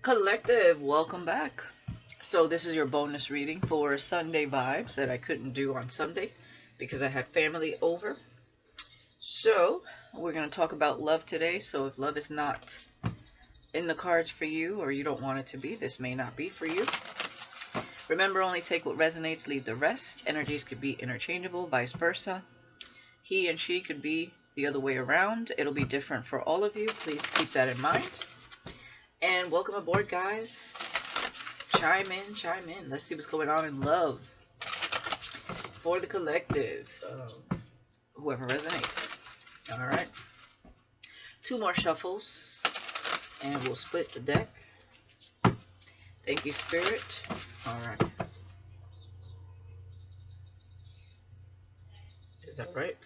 Collective, welcome back. So this is your bonus reading for Sunday vibes that I couldn't do on Sunday because I had family over. So we're going to talk about love today. So if love is not in the cards for you or you don't want it to be, this may not be for you. Remember, only take what resonates, leave the rest. Energies could be interchangeable, vice versa. He and she could be the other way around. It'll be different for all of you. Please keep that in mind. And welcome aboard, guys. Chime in, chime in. Let's see what's going on in love for the collective. Whoever resonates. All right. Two more shuffles, and we'll split the deck. Thank you, Spirit. All right. Is that right?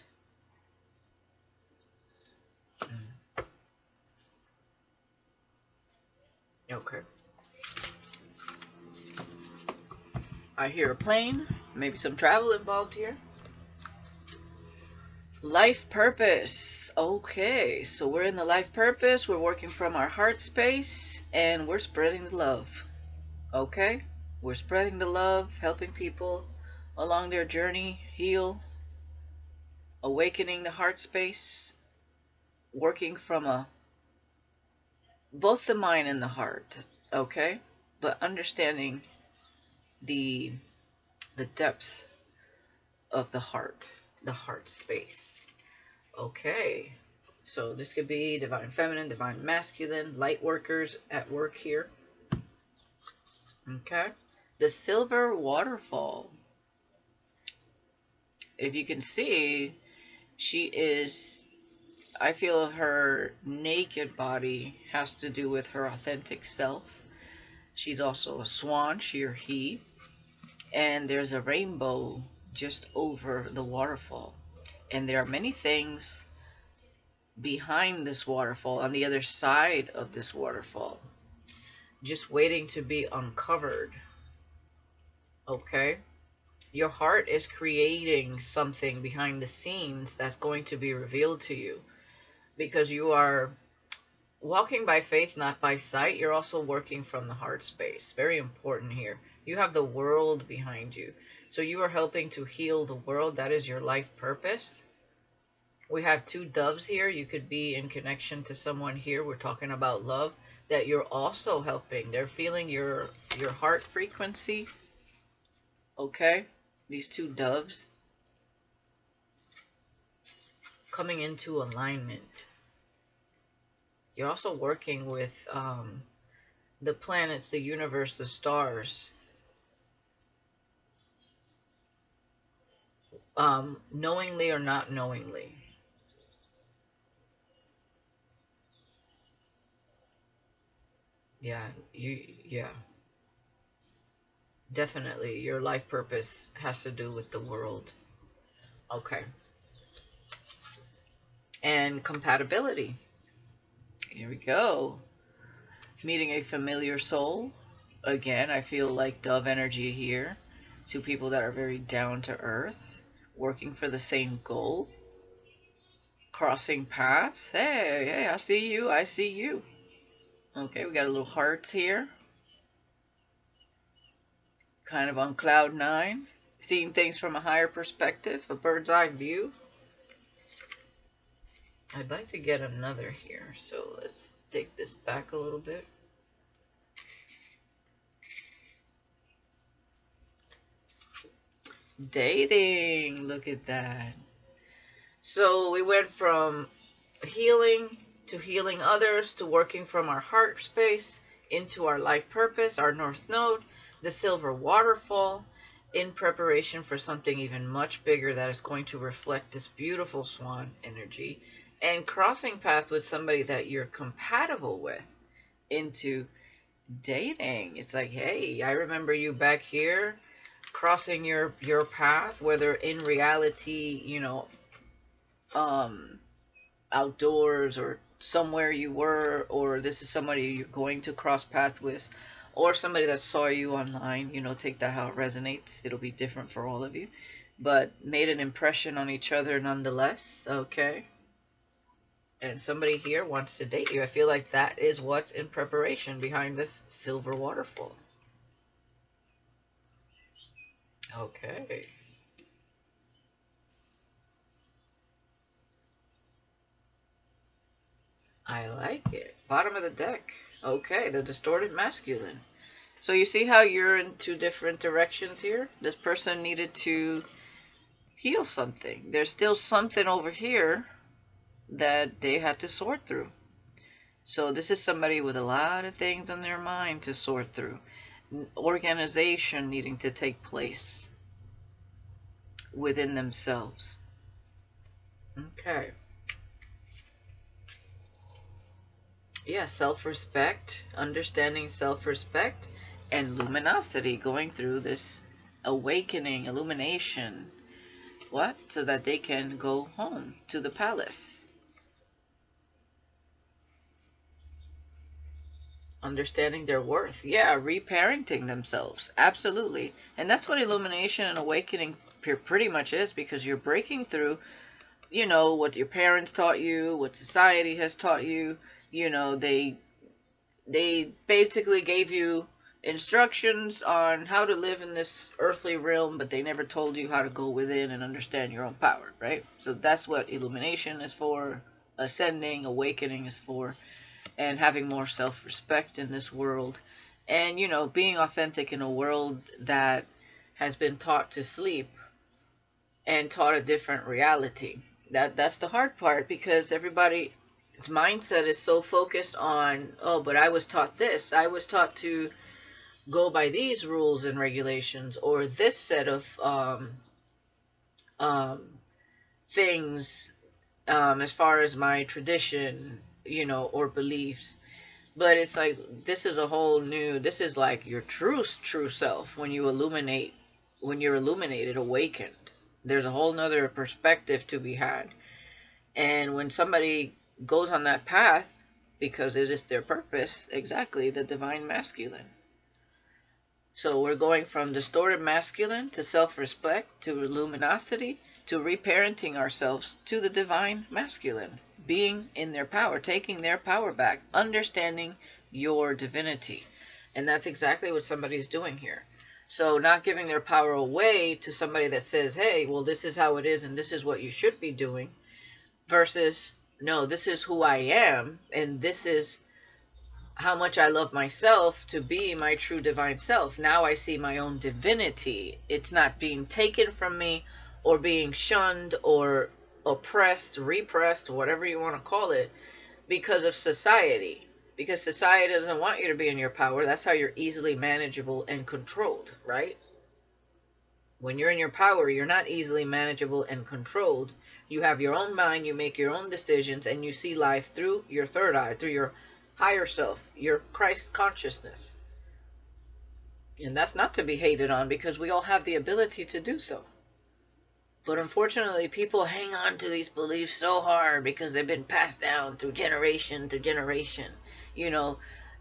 Okay. I hear a plane, maybe some travel involved here. Life purpose. Okay, so we're in the life purpose. We're working from our heart space, and we're spreading the love. Okay? We're spreading the love, helping people along their journey, heal, awakening the heart space, working from both the mind and the heart. Okay? But understanding the depths of the heart space. Okay, so this could be divine feminine, divine masculine, light workers at work here. Okay, the silver waterfall. If you can see, she is, I feel her naked body has to do with her authentic self. She's also a swan, she or he. And there's a rainbow just over the waterfall. And there are many things behind this waterfall, on the other side of this waterfall, just waiting to be uncovered. Okay? Your heart is creating something behind the scenes that's going to be revealed to you, because you are walking by faith, not by sight. You're also working from the heart space. Very important here. You have the world behind you. So you are helping to heal the world. That is your life purpose. We have two doves here. You could be in connection to someone here. We're talking about love, that you're also helping. They're feeling your heart frequency. Okay? These two doves coming into alignment. You're also working with the planets, the universe, the stars. Knowingly or not knowingly. Yeah. Definitely, your life purpose has to do with the world. Okay. And compatibility. Here we go. Meeting a familiar soul. Again, I feel like dove energy here. Two people that are very down to earth, working for the same goal. Crossing paths. Hey, I see you. I see you. Okay, we got a little hearts here. Kind of on cloud nine. Seeing things from a higher perspective, a bird's eye view. I'd like to get another here, so let's take this back a little bit. Dating, look at that. So we went from healing to healing others to working from our heart space into our life purpose, our north node, the silver waterfall, in preparation for something even much bigger that is going to reflect this beautiful swan energy, and crossing paths with somebody that you're compatible with into dating. It's like, hey, I remember you back here, crossing your path, whether in reality, outdoors or somewhere you were, or this is somebody you're going to cross paths with, or somebody that saw you online. Take that how it resonates. It'll be different for all of you, but made an impression on each other nonetheless. Okay. And somebody here wants to date you. I feel like that is what's in preparation behind this silver waterfall. Okay. I like it. Bottom of the deck. Okay, the distorted masculine. So you see how you're in two different directions here? This person needed to heal something. There's still something over here that they had to sort through. So this is somebody with a lot of things on their mind to sort through. Organization needing to take place within themselves. Okay. Yeah, self-respect, understanding self-respect, and luminosity, going through this awakening, illumination. What? So that they can go home to the palace. Understanding their worth. Yeah, reparenting themselves. Absolutely. And that's what illumination and awakening pretty much is, because you're breaking through, you know, what your parents taught you, what society has taught you. You know, they basically gave you instructions on how to live in this earthly realm, but they never told you how to go within and understand your own power, right? So that's what illumination is for, ascending, awakening is for, and having more self-respect in this world. And, you know, being authentic in a world that has been taught to sleep and taught a different reality. That's the hard part, because everybody's mindset is so focused on, oh, but I was taught this. I was taught to go by these rules and regulations, or this set of things, as far as my tradition, you know, or beliefs. But it's like, this is a whole new, this is like your true self when you illuminate, when you're illuminated, awakened. There's a whole nother perspective to be had. And when somebody goes on that path, because it is their purpose, exactly, the divine masculine. So we're going from distorted masculine to self-respect to luminosity to reparenting ourselves to the divine masculine, being in their power, taking their power back, understanding your divinity. And that's exactly what somebody's doing here. So not giving their power away to somebody that says, hey, well, this is how it is and this is what you should be doing, versus, no, this is who I am and this is how much I love myself to be my true divine self. Now I see my own divinity. It's not being taken from me or being shunned or oppressed, repressed, whatever you want to call it, because of society. Because society doesn't want you to be in your power. That's how you're easily manageable and controlled, right? When you're in your power, you're not easily manageable and controlled. You have your own mind, you make your own decisions, and you see life through your third eye, through your higher self, your Christ consciousness. And that's not to be hated on, because we all have the ability to do so. But unfortunately, people hang on to these beliefs so hard because they've been passed down through generation to generation. You know,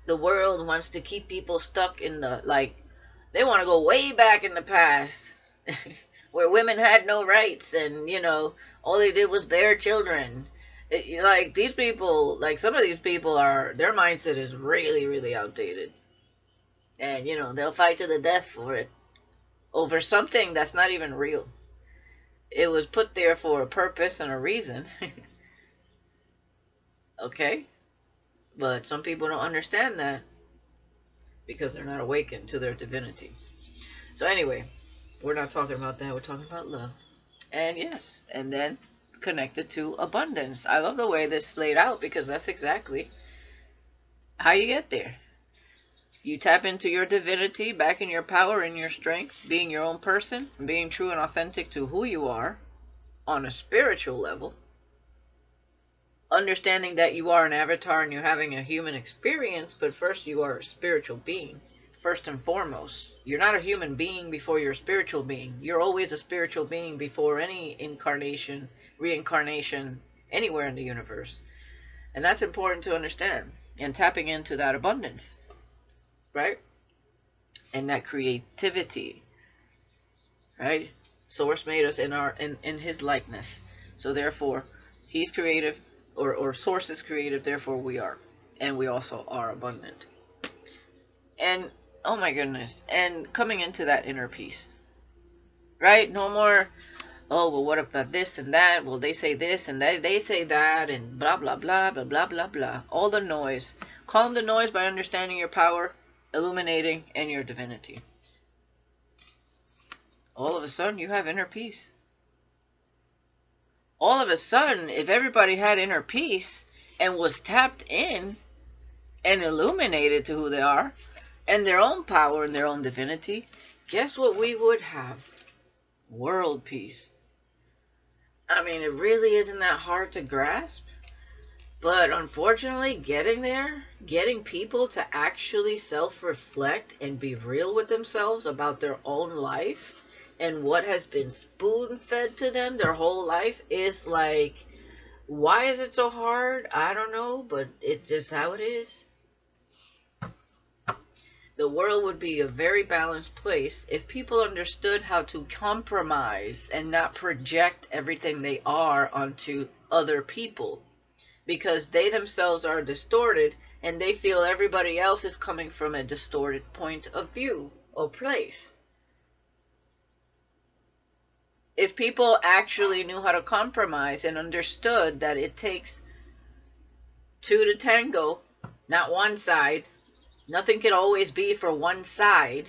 the world wants to keep people stuck in the, like, they want to go way back in the past where women had no rights and, you know, all they did was bear children. Like, these people, like, some of these people are, their mindset is really, really outdated. And, you know, they'll fight to the death for it, over something that's not even real. It was put there for a purpose and a reason. Okay? But some people don't understand that because they're not awakened to their divinity. So anyway, we're not talking about that. We're talking about love. And yes, and then connected to abundance. I love the way this laid out, because that's exactly how you get there. You tap into your divinity, back in your power and your strength, being your own person, being true and authentic to who you are on a spiritual level, understanding that you are an avatar and you're having a human experience, but first you are a spiritual being, first and foremost. You're not a human being before you're a spiritual being. You're always a spiritual being before any incarnation, reincarnation, anywhere in the universe. And that's important to understand, and tapping into that abundance, right? And that creativity, right? Source made us in his likeness. So therefore, he's creative, or source is creative, therefore we are. And we also are abundant. And oh my goodness, and coming into that inner peace, right? No more, oh, well, what about this and that? Well, they say this and they say that, and blah, blah, blah, blah, blah, blah, blah. All the noise. Calm the noise by understanding your power, illuminating, and your divinity. All of a sudden, you have inner peace. All of a sudden, if everybody had inner peace and was tapped in and illuminated to who they are and their own power and their own divinity, guess what we would have? World peace. I mean, it really isn't that hard to grasp. But unfortunately, getting there, getting people to actually self-reflect and be real with themselves about their own life and what has been spoon-fed to them their whole life is like, why is it so hard? I don't know, but it's just how it is. The world would be a very balanced place if people understood how to compromise and not project everything they are onto other people. Because they themselves are distorted and they feel everybody else is coming from a distorted point of view or place. If people actually knew how to compromise and understood that it takes two to tango, not one side, nothing can always be for one side,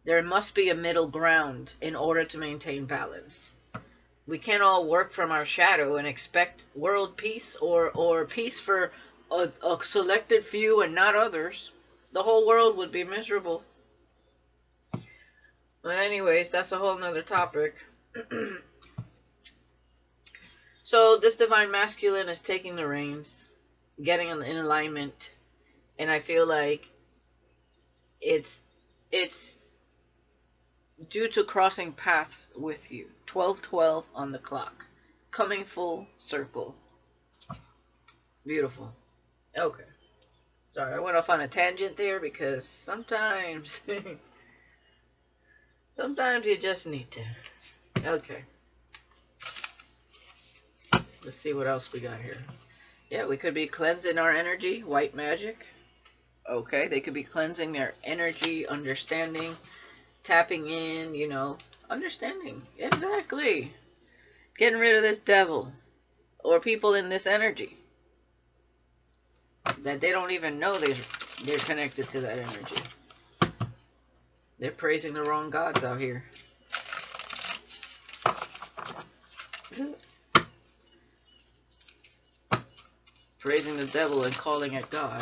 there must be a middle ground in order to maintain balance. We can't all work from our shadow and expect world peace or peace for a selected few and not others. The whole world would be miserable. But anyways, that's a whole nother topic. So this divine masculine is taking the reins, getting in alignment, and I feel like it's due to crossing paths with you. 12:12 on the clock. Coming full circle. Beautiful. Okay. Sorry, I went off on a tangent there because sometimes sometimes you just need to. Okay. Let's see what else we got here. Yeah, we could be cleansing our energy. White magic. Okay, they could be cleansing their energy, understanding, tapping in, you know, understanding. Exactly. Getting rid of this devil or people in this energy that they don't even know they're connected to that energy. They're praising the wrong gods out here. Praising the devil and calling it God.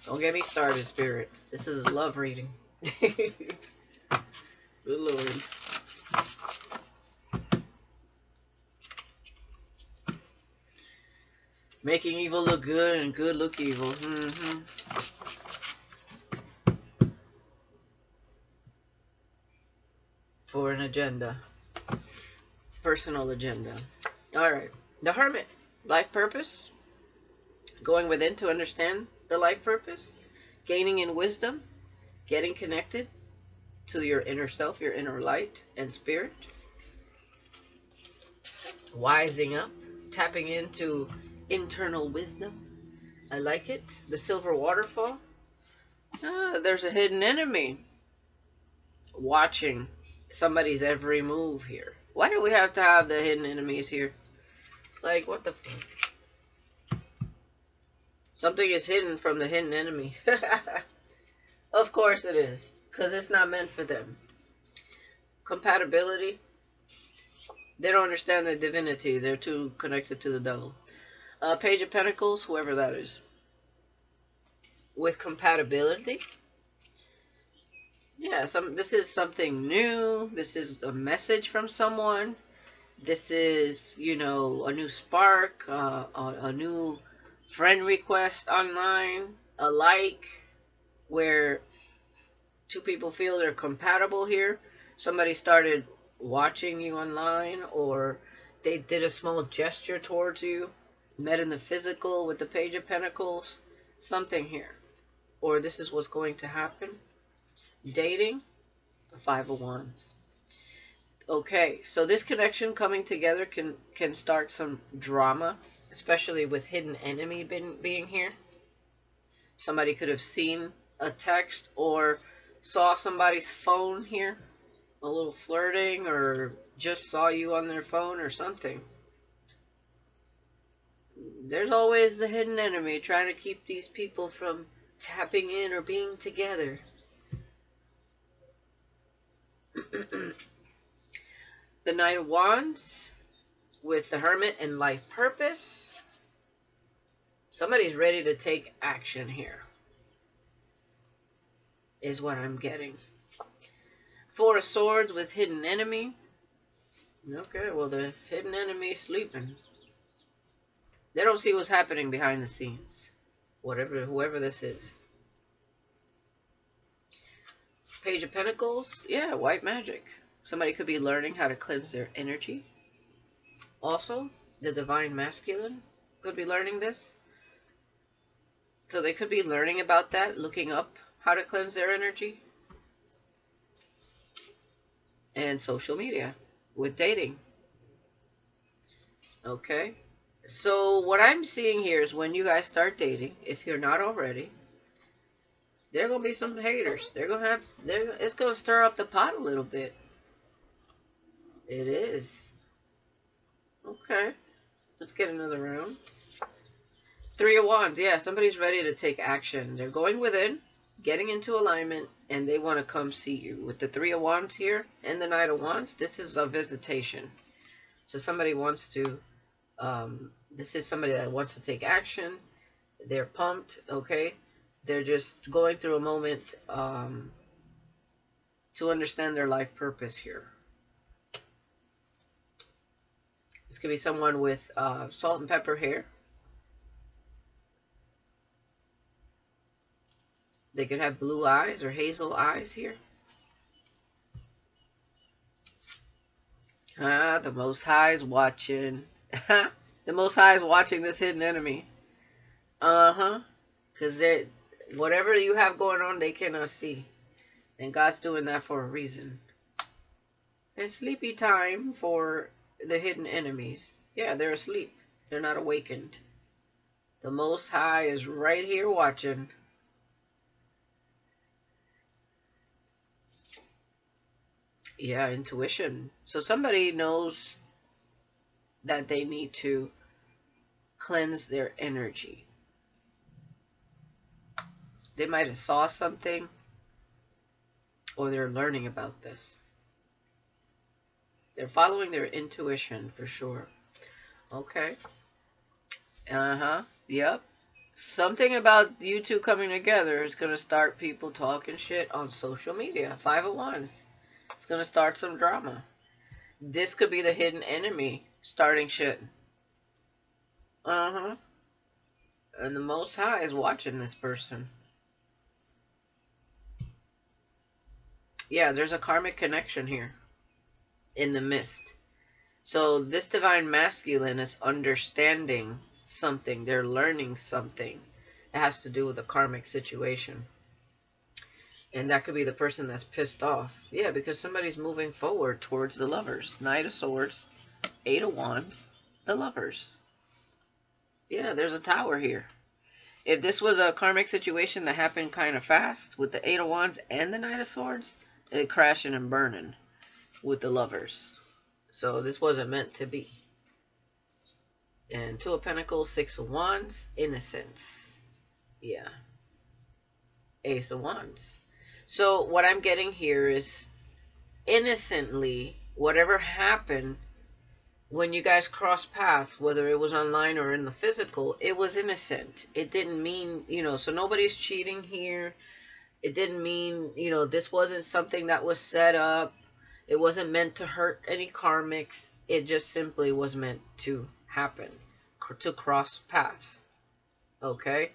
Don't get me started, Spirit. This is a love reading. Good Lord. Making evil look good and good look evil. For an agenda. Personal agenda. Alright. The Hermit. Life purpose. Going within to understand the life purpose. Gaining in wisdom. Getting connected to your inner self, your inner light and spirit. Wising up. Tapping into internal wisdom. I like it. The Silver Waterfall. There's a hidden enemy watching somebody's every move here. Why do we have to have the hidden enemies here? Like, what the fuck? Something is hidden from the hidden enemy. Of course it is. Because it's not meant for them. Compatibility. They don't understand the divinity. They're too connected to the devil. Page of Pentacles, whoever that is. With compatibility. Yeah, this is something new. This is a message from someone. This is, you know, a new spark, a new friend request online, a like, where two people feel they're compatible here. Somebody started watching you online, or they did a small gesture towards you, met in the physical with the Page of Pentacles, something here. Or this is what's going to happen. Dating, the Five of Wands. Okay, so this connection coming together can start some drama, especially with hidden enemy being here. Somebody could have seen a text or saw somebody's phone here, a little flirting, or just saw you on their phone or something. There's always the hidden enemy trying to keep these people from tapping in or being together. The Knight of Wands with the Hermit and life purpose. Somebody's ready to take action here, is what I'm getting. Four of Swords with hidden enemy. Okay, well, the hidden enemy is sleeping. They don't see what's happening behind the scenes. Whoever this is. Page of Pentacles. Yeah, white magic. Somebody could be learning how to cleanse their energy. Also, the Divine Masculine could be learning this. So they could be learning about that, looking up how to cleanse their energy. And social media with dating. Okay. So what I'm seeing here is when you guys start dating, if you're not already, there are gonna be some haters. It's gonna stir up the pot a little bit. It is. Okay. Let's get another round. Three of Wands. Yeah, somebody's ready to take action. They're going within, getting into alignment, and they want to come see you. With the Three of Wands here and the Knight of Wands, this is a visitation. So somebody wants to, this is somebody that wants to take action. They're pumped, okay? They're just going through a moment to understand their life purpose here. This could be someone with salt and pepper hair. They could have blue eyes or hazel eyes here. The Most High is watching. The Most High is watching this hidden enemy. Because whatever you have going on, they cannot see. And God's doing that for a reason. It's sleepy time for the hidden enemies. Yeah, they're asleep. They're not awakened. The Most High is right here watching. Yeah, intuition. So somebody knows that they need to cleanse their energy. They might have saw something, or they're learning about this. They're following their intuition for sure. Okay. Yep. Something about you two coming together is going to start people talking shit on social media. Five of Wands. It's going to start some drama. This could be the hidden enemy starting shit. And the Most High is watching this person. Yeah, there's a karmic connection here in the mist. So this Divine Masculine is understanding something. They're learning something. It has to do with a karmic situation. And that could be the person that's pissed off. Yeah, because somebody's moving forward towards the Lovers. Knight of Swords, Eight of Wands, the Lovers. Yeah, there's a Tower here. If this was a karmic situation that happened kind of fast with the Eight of Wands and the Knight of Swords, it crashing and burning with the Lovers. So this wasn't meant to be. And Two of Pentacles, Six of Wands, Innocence. Yeah. Ace of Wands. So what I'm getting here is innocently, whatever happened when you guys crossed paths, whether it was online or in the physical, it was innocent. It didn't mean, so nobody's cheating here. It didn't mean, this wasn't something that was set up. It wasn't meant to hurt any karmics. It just simply was meant to happen, to cross paths. Okay?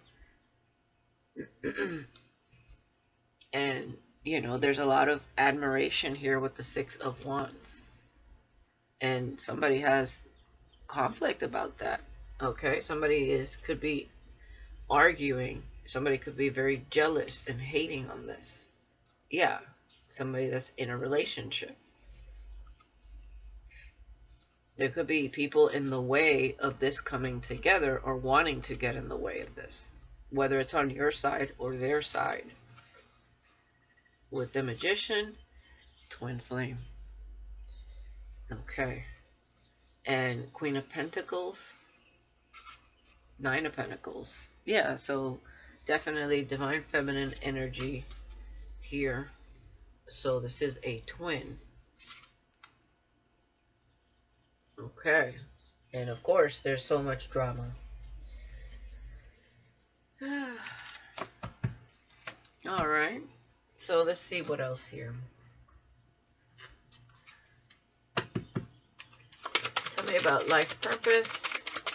And, there's a lot of admiration here with the Six of Wands. And somebody has conflict about that. Okay? Somebody could be arguing. Somebody could be very jealous and hating on this. Yeah. Somebody that's in a relationship. There could be people in the way of this coming together or wanting to get in the way of this, whether it's on your side or their side. With the Magician, Twin Flame. Okay. And Queen of Pentacles, Nine of Pentacles. Yeah, so definitely Divine Feminine energy here. So this is a twin. Okay. And of course, there's so much drama. Alright. So let's see what else here. Tell me about life purpose.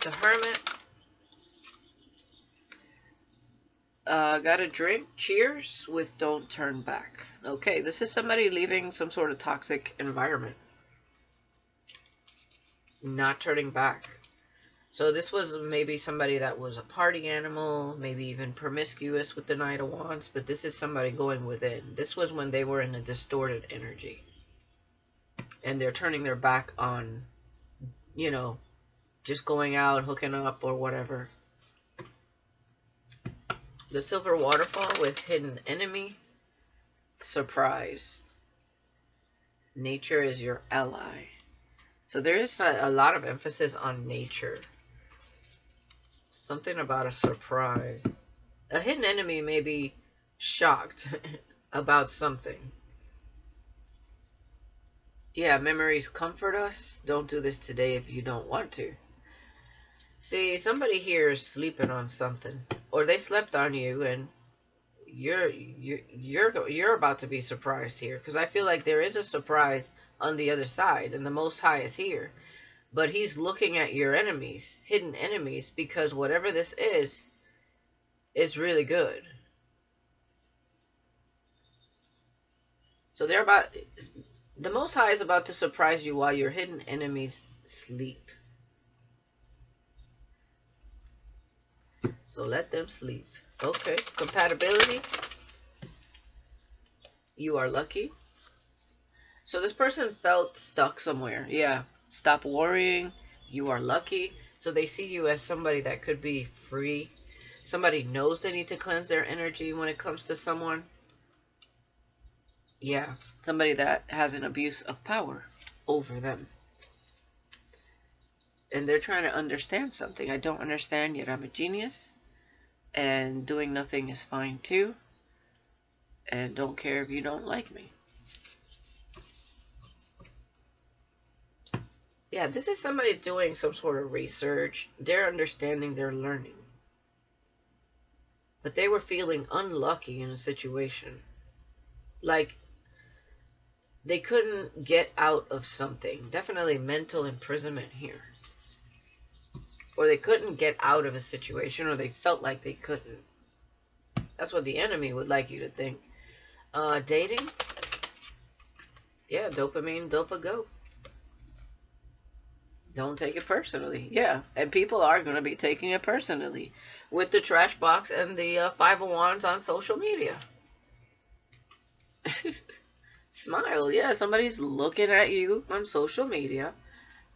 The Hermit. Got a drink. Cheers with Don't Turn Back. Okay, this is somebody leaving some sort of toxic environment. Not turning back. So this was maybe somebody that was a party animal, maybe even promiscuous with the Knight of Wands, but this is somebody going within. This was when they were in a distorted energy. And they're turning their back on, you know, just going out, hooking up, or whatever. The Silver Waterfall with Hidden Enemy. Surprise. Nature is your ally. So there is a lot of emphasis on nature. Something about a surprise. A hidden enemy may be shocked about something. Yeah, memories comfort us. Don't do this today if you don't want to. See, somebody here is sleeping on something, or they slept on you, and you're about to be surprised here, because I feel like there is a surprise on the other side, and the Most High is here, but he's looking at your enemies, hidden enemies, because whatever this is, it's really good. So the Most High is about to surprise you while your hidden enemies sleep. So let them sleep. Okay. Compatibility. You are lucky. So this person felt stuck somewhere. Yeah. Stop worrying. You are lucky. So they see you as somebody that could be free. Somebody knows they need to cleanse their energy when it comes to someone. Yeah. Somebody that has an abuse of power over them. And they're trying to understand something. I don't understand, yet I'm a genius. And doing nothing is fine too. And don't care if you don't like me. Yeah, this is somebody doing some sort of research. They're understanding, they're learning. But they were feeling unlucky in a situation. Like they couldn't get out of something. Definitely mental imprisonment here. Or they couldn't get out of a situation, or they felt like they couldn't. That's what the enemy would like you to think. Dating? Yeah, dopamine, dopa-go. Don't take it personally. Yeah, and people are going to be taking it personally. With the trash box and the 5 of Wands on social media. Smile. Yeah, somebody's looking at you on social media.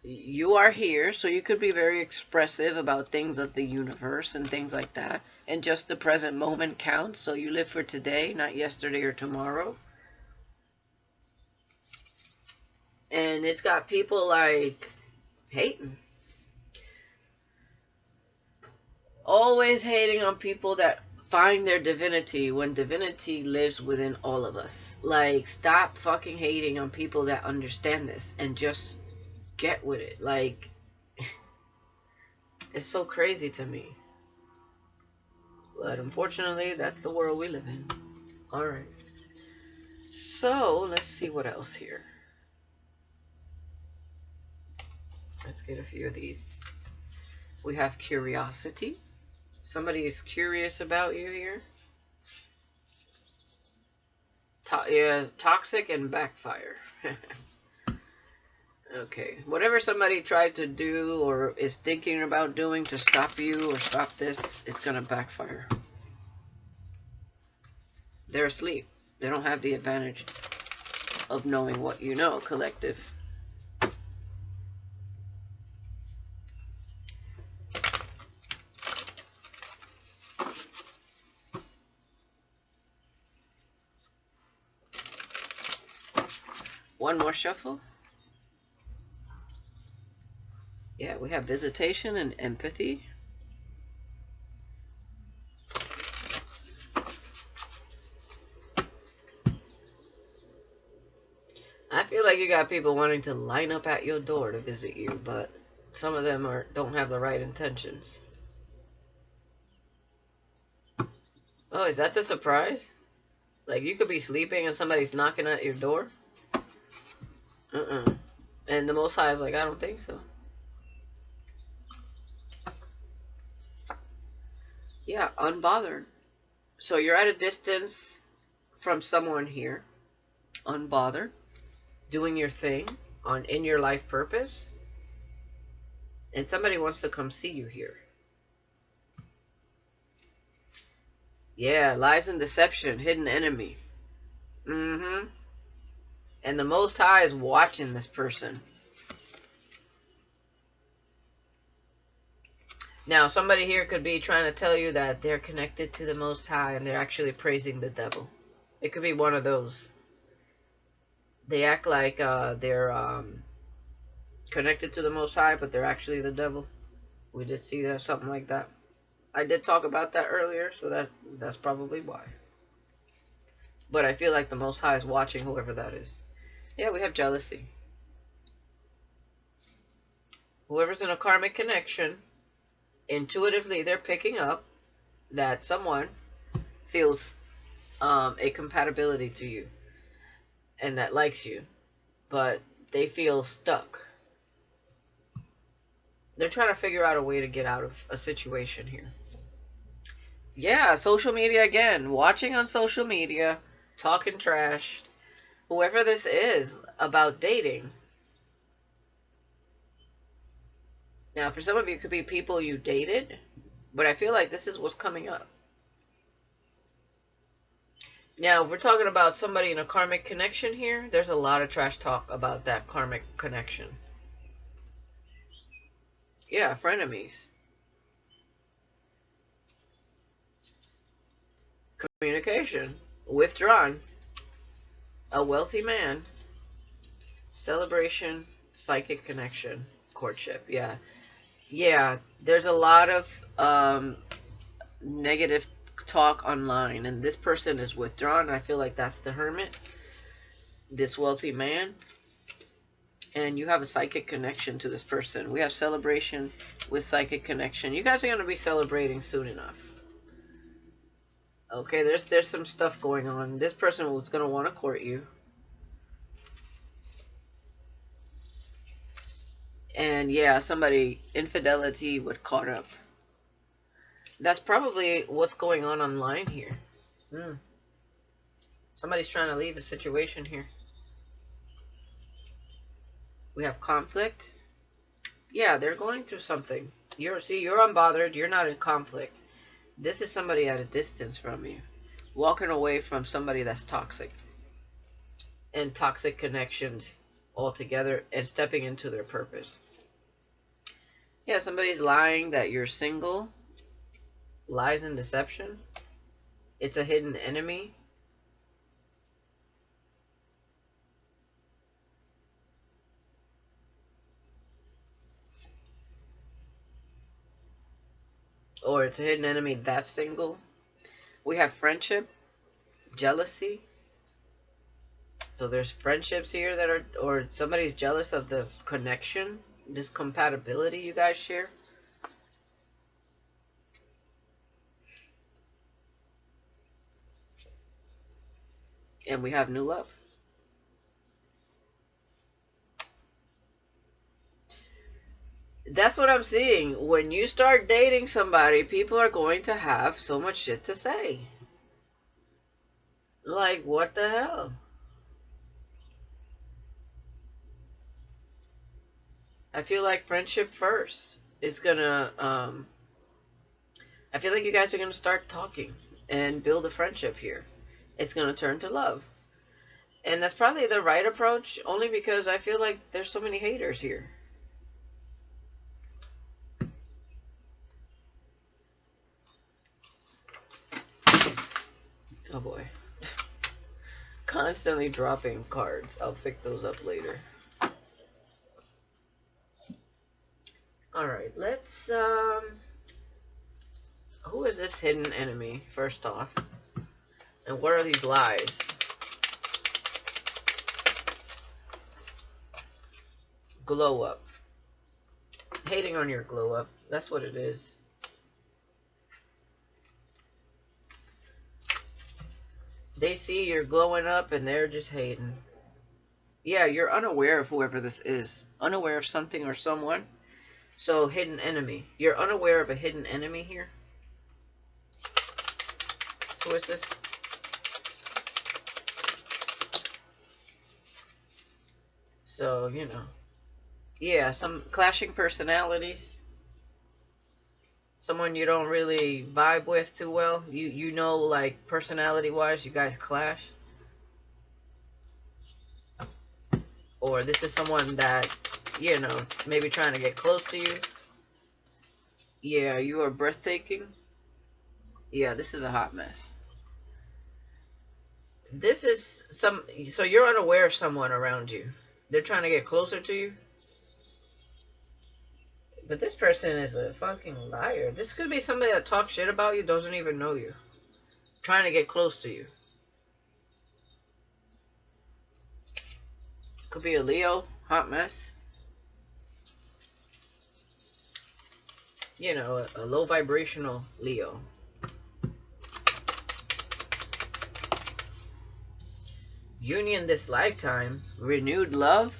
You are here, so you could be very expressive about things of the universe and things like that. And just the present moment counts, so you live for today, not yesterday or tomorrow. And it's got people like hating. Always hating on people that find their divinity when divinity lives within all of us. Like, stop fucking hating on people that understand this and just get with it. Like, it's so crazy to me. But unfortunately, that's the world we live in. Alright. So, let's see what else here. Let's get a few of these. We have curiosity. Somebody is curious about you here. Yeah, toxic and backfire. Okay. Whatever somebody tried to do or is thinking about doing to stop you or stop this, it's going to backfire. They're asleep. They don't have the advantage of knowing what you know, collective. One more shuffle. Yeah, we have visitation and empathy. I feel like you got people wanting to line up at your door to visit you, but some of them don't have the right intentions. Oh, is that the surprise? Like, you could be sleeping and somebody's knocking at your door? And the Most High is like, I don't think so. Yeah, unbothered. So you're at a distance from someone here, unbothered, doing your thing in your life purpose, and somebody wants to come see you here. Yeah, lies and deception, hidden enemy. And the Most High is watching this person. Now, somebody here could be trying to tell you that they're connected to the Most High and they're actually praising the devil. It could be one of those. They act like they're connected to the Most High, but they're actually the devil. We did see that, something like that. I did talk about that earlier, so that's probably why. But I feel like the Most High is watching whoever that is. Yeah, we have jealousy. Whoever's in a karmic connection, intuitively they're picking up that someone feels a compatibility to you and that likes you, but they feel stuck. They're trying to figure out a way to get out of a situation here. Yeah, social media again. Watching on social media, talking trash. Whoever this is about dating. Now, for some of you, it could be people you dated, but I feel like this is what's coming up. Now, if we're talking about somebody in a karmic connection here, there's a lot of trash talk about that karmic connection. Yeah, frenemies. Communication. Withdrawn. A wealthy man. Celebration. Psychic connection. Courtship. Yeah. Yeah, there's a lot of negative talk online, and this person is withdrawn. I feel like that's the hermit, this wealthy man, and you have a psychic connection to this person. We have celebration with psychic connection. You guys are going to be celebrating soon enough. Okay, there's some stuff going on. This person was going to want to court you. And yeah, somebody, infidelity would caught up. That's probably what's going on online here. Somebody's trying to leave a situation here. We have conflict. Yeah, they're going through something. You're unbothered. You're not in conflict. This is somebody at a distance from you, walking away from somebody that's toxic and toxic connections altogether, and stepping into their purpose. Yeah, somebody's lying that you're single. Lies and deception. It's a hidden enemy. Or it's a hidden enemy that's single. We have friendship, jealousy. So there's friendships here that are, or somebody's jealous of the connection, this compatibility you guys share. And we have new love. That's what I'm seeing. When you start dating somebody, people are going to have so much shit to say. Like, what the hell? I feel like friendship first is gonna, I feel like you guys are gonna start talking and build a friendship here. It's gonna turn to love. And that's probably the right approach, only because I feel like there's so many haters here. Oh boy. Constantly dropping cards. I'll pick those up later. Alright, let's, who is this hidden enemy, first off? And what are these lies? Glow up. Hating on your glow up. That's what it is. They see you're glowing up and they're just hating. Yeah, you're unaware of whoever this is. Unaware of something or someone. So, hidden enemy. You're unaware of a hidden enemy here. Who is this? So, you know. Yeah, some clashing personalities. Someone you don't really vibe with too well. You know, like, personality-wise, you guys clash. Or this is someone that, you know, maybe trying to get close to you. Yeah, you are breathtaking. Yeah, this is a hot mess. This is so you're unaware of someone around you. They're trying to get closer to you. But this person is a fucking liar. This could be somebody that talks shit about you, doesn't even know you. Trying to get close to you. Could be a Leo, hot mess. You know, a low vibrational Leo. Union this lifetime. Renewed love.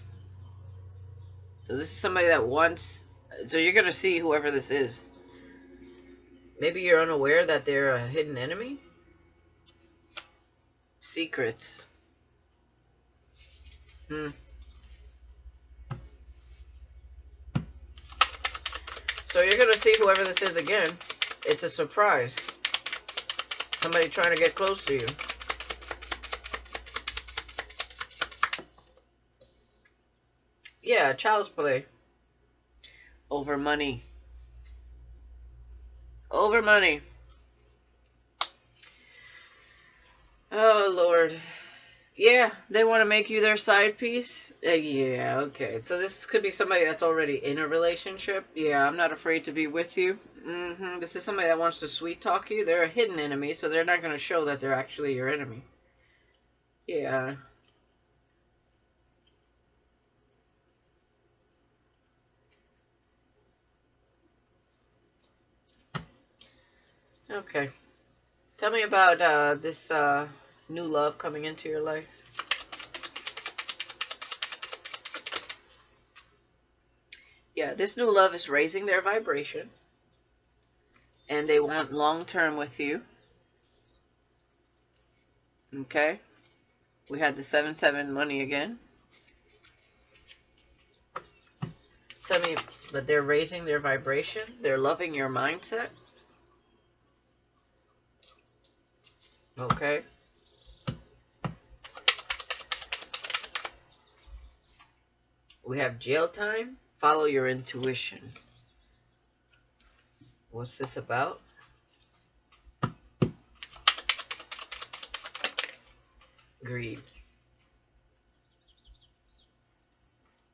So this is somebody that wants... So you're going to see whoever this is. Maybe you're unaware that they're a hidden enemy. Secrets. So you're going to see whoever this is again. It's a surprise. Somebody trying to get close to you. Yeah, child's play. Over money. Over money. Oh, Lord. Yeah, they want to make you their side piece. Yeah, okay. So this could be somebody that's already in a relationship. Yeah, I'm not afraid to be with you. This is somebody that wants to sweet talk you. They're a hidden enemy, so they're not going to show that they're actually your enemy. Yeah. Okay. Tell me about this new love coming into your life. Yeah, this new love is raising their vibration. And they want long-term with you. Okay. We had the 7-7 money again. Tell me, but they're raising their vibration. They're loving your mindset. Okay. We have jail time. Follow your intuition. What's this about? Greed.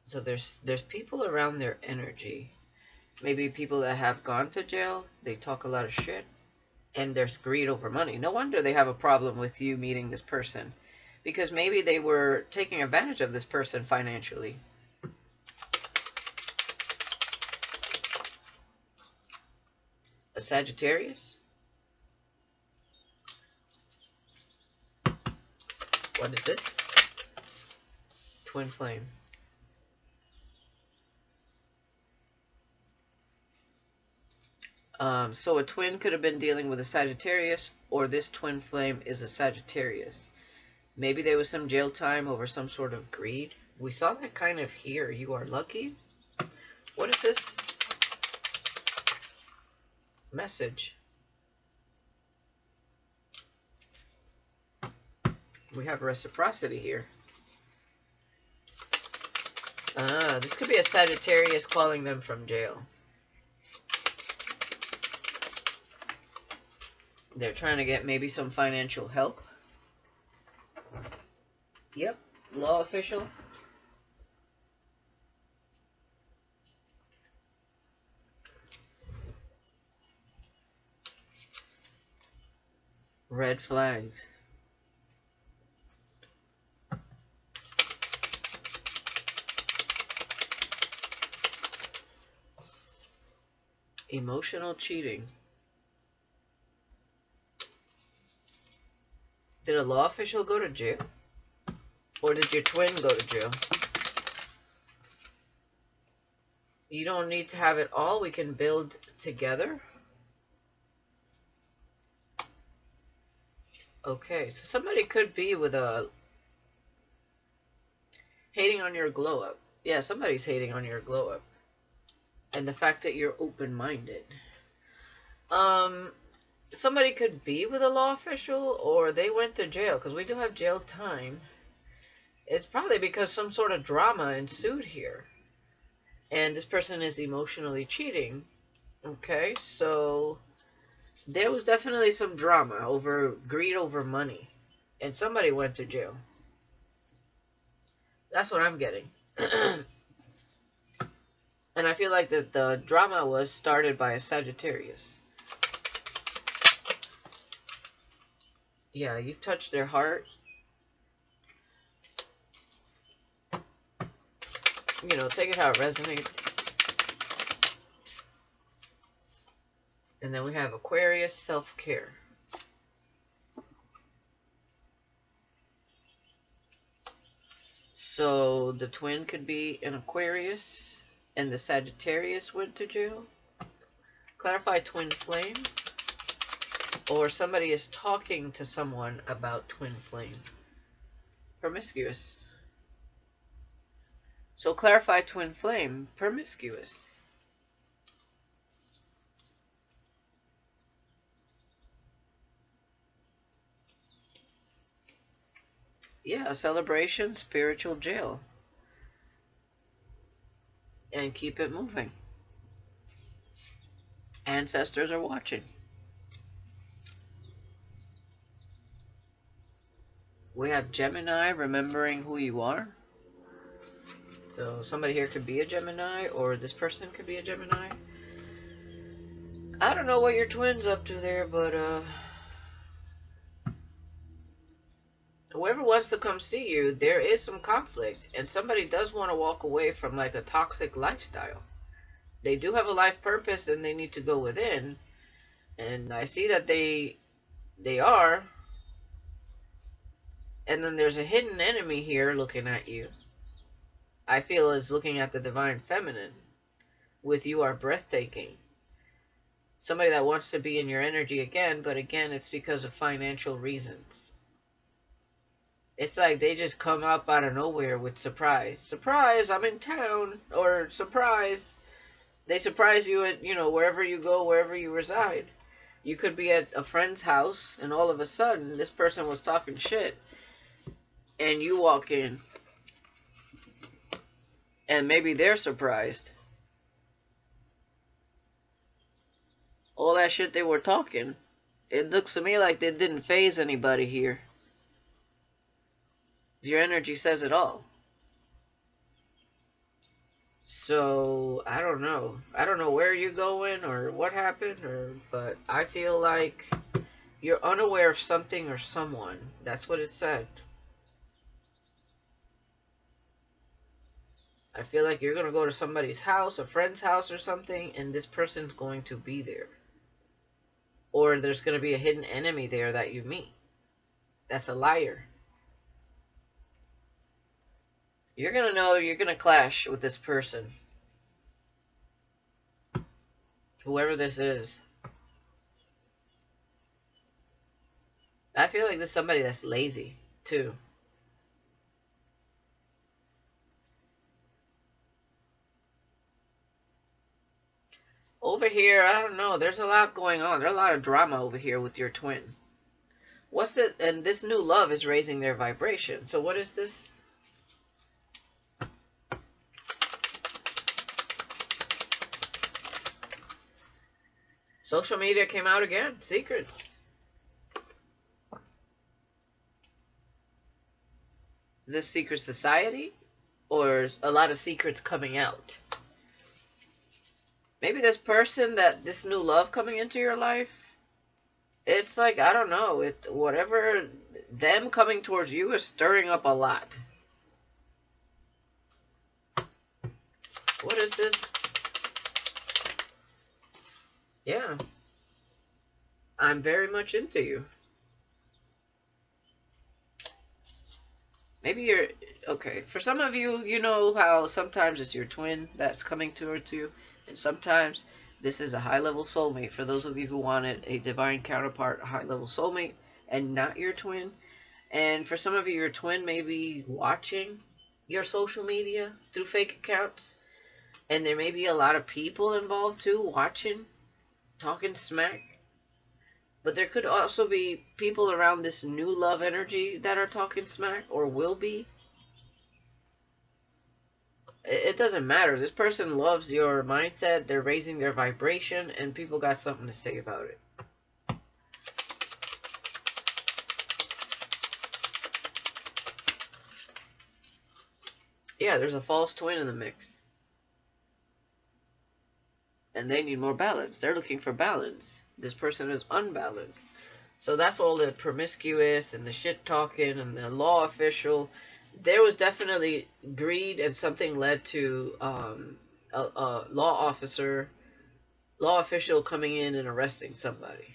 So there's people around their energy. Maybe people that have gone to jail. They talk a lot of shit. And there's greed over money. No wonder they have a problem with you meeting this person. Because maybe they were taking advantage of this person financially. A Sagittarius? What is this? Twin flame. So a twin could have been dealing with a Sagittarius, or this twin flame is a Sagittarius. Maybe there was some jail time over some sort of greed. We saw that kind of here. You are lucky. What is this? Message. We have reciprocity here. This could be a Sagittarius calling them from jail. They're trying to get maybe some financial help. Yep. Law official. Red flags. Emotional cheating. Did a law official go to jail? Or did your twin go to jail? You don't need to have it all. We can build together. Okay, so somebody could be with a hating on your glow up. Yeah, somebody's hating on your glow up. And the fact that you're open-minded. Somebody could be with a law official, or they went to jail, because we do have jail time. It's probably because some sort of drama ensued here. And this person is emotionally cheating. Okay, so there was definitely some drama over greed over money. And somebody went to jail. That's what I'm getting. And I feel like that the drama was started by a Sagittarius. Yeah, you've touched their heart. You know, take it how it resonates. And then we have Aquarius, self-care. So the twin could be an Aquarius, and the Sagittarius went to jail. Clarify twin flame. Or somebody is talking to someone about twin flame. Promiscuous. So clarify twin flame, promiscuous. Yeah, celebration, spiritual jail. And keep it moving. Ancestors are watching. We have Gemini, remembering who you are. So somebody here could be a Gemini, or this person could be a Gemini. I don't know what your twin's up to there, but whoever wants to come see you, there is some conflict, and somebody does want to walk away from like a toxic lifestyle. They do have a life purpose, and they need to go within. And I see that they are. And then there's a hidden enemy here looking at you. I feel it's looking at the divine feminine. With you are breathtaking. Somebody that wants to be in your energy again, but again, it's because of financial reasons. It's like they just come up out of nowhere with surprise. Surprise, I'm in town. Or surprise, they surprise you at, wherever you go, wherever you reside. You could be at a friend's house, and all of a sudden, this person was talking shit, and you walk in, and maybe they're surprised. All that shit they were talking, it looks to me like they didn't phase anybody here. Your energy says it all. So, I don't know. I don't know where you're going or what happened, but I feel like you're unaware of something or someone. That's what it said. I feel like you're going to go to somebody's house, a friend's house or something, and this person's going to be there. Or there's going to be a hidden enemy there that you meet. That's a liar. You're going to know you're going to clash with this person. Whoever this is. I feel like this is somebody that's lazy, too. Over here, I don't know. There's a lot going on. There's a lot of drama over here with your twin. What's it? And this new love is raising their vibration. So what is this? Social media came out again. Secrets. this secret society? Or a lot of secrets coming out? Maybe this person, that this new love coming into your life, it's like, I don't know, whatever, them coming towards you is stirring up a lot. What is this? Yeah. I'm very much into you. Maybe you're, okay, for some of you, you know how sometimes it's your twin that's coming towards you, and sometimes this is a high-level soulmate. For those of you who wanted a divine counterpart, a high-level soulmate, and not your twin. And for some of you, your twin may be watching your social media through fake accounts, and there may be a lot of people involved too, watching, talking smack. But there could also be people around this new love energy that are talking smack, or will be. It doesn't matter. This person loves your mindset. They're raising their vibration, and people got something to say about it. Yeah, there's a false twin in the mix. And they need more balance. They're looking for balance. This person is unbalanced. So that's all the promiscuous and the shit talking and the law official. There was definitely greed, and something led to a law official coming in and arresting somebody.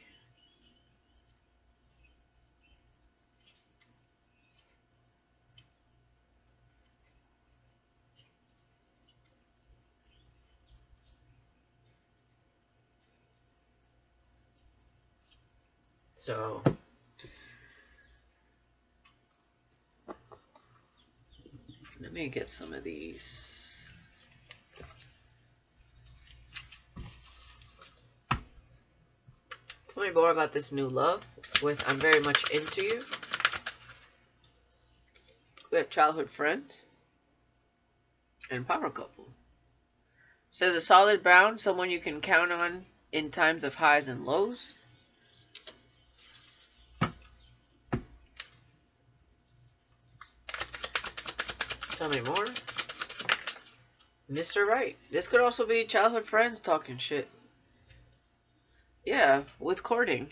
So let me get some of these. Tell me more about this new love with I'm very much into you. We have childhood friends and power couple. Says a solid brown, someone you can count on in times of highs and lows. Tell me more. Mr. Right. This could also be childhood friends talking shit. Yeah, with courting.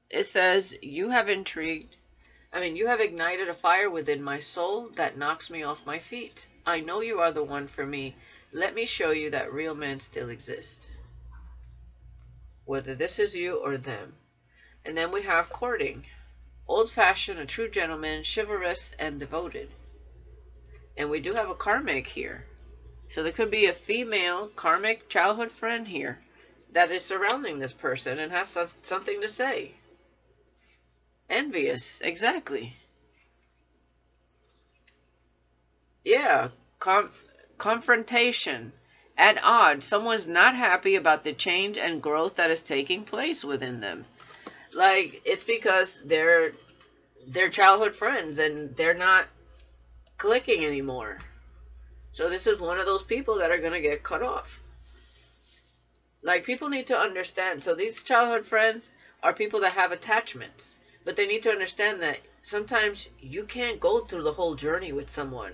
It says, you have ignited a fire within my soul that knocks me off my feet. I know you are the one for me. Let me show you that real men still exist. Whether this is you or them. And then we have courting. Old-fashioned, a true gentleman, chivalrous, and devoted. And we do have a karmic here. So there could be a female karmic childhood friend here that is surrounding this person and has something to say. Envious, exactly. Yeah, confrontation. At odds, someone's not happy about the change and growth that is taking place within them. Like, it's because they're childhood friends and they're not clicking anymore. So this is one of those people that are going to get cut off. Like, people need to understand. So these childhood friends are people that have attachments. But they need to understand that sometimes you can't go through the whole journey with someone.